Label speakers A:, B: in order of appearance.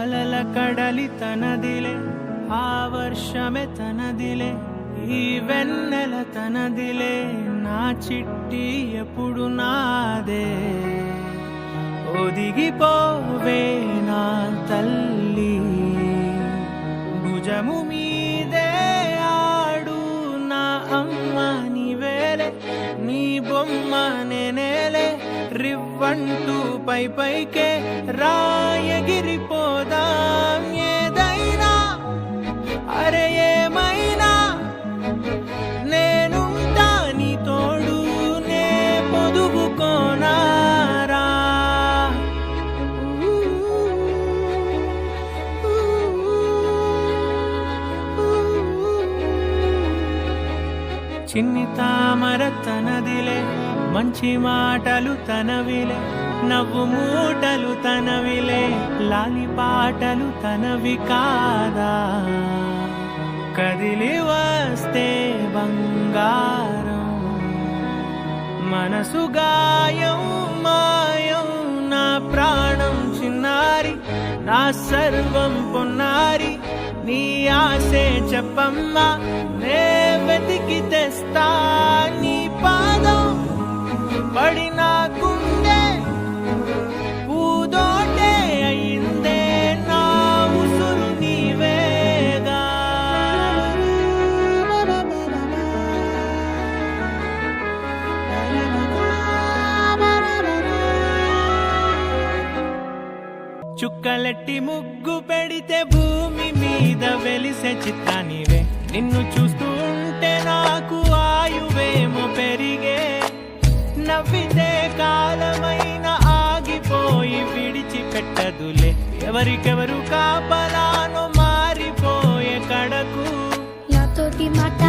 A: అలల కడలి తనదిలే, ఆ వర్షమే తనదిలే, ఈ వెన్నెల తనదిలే, నా చిట్టి ఎప్పుడు నాదే. ఒదిగిపోవే నా తల్లి, భుజము మీదే ఆడు నా అమ్మ నీవేలే, నీ బొమ్మ నేనేలే, రివ్వంటూ పై పైకే రాయగిరిపోదాం. ఏదైనా అరే ఏమైనా నేనుంటా నీ తోడు, నే పొదుగుకోనారా. చిన్ని తామర తనదిలే, మంచి మాటలు తనవిలే, నవ్వు మూటలు తనవిలే, లాలి పాటలు తనవి కాదా. కదిలి వస్తే బంగారం, మనసు గాయం మాయం, నా ప్రాణం చిన్నారి, నా సర్వం పొన్నారి, నీ ఆశే చెప్పమ్మా, నే వెతికి తెస్తా నీ పాదం. పడిన గుండె పూదోటే అయిందే, నా ఉసురు నీవేగా. చుక్కలెట్టి ముగ్గు పెడితే భూమి మీద వెలిసే చిత్రానివే, నిన్ను చూస్తూ ఉంటే నాకు ఆయువేమో పెరిగే. నవ్వితే కాలమైన ఆగిపోయి విడిచిపెట్టదులే, ఎవరికెవరు కాపలానో మారిపోయే కడకు.
B: నాతోటి మాట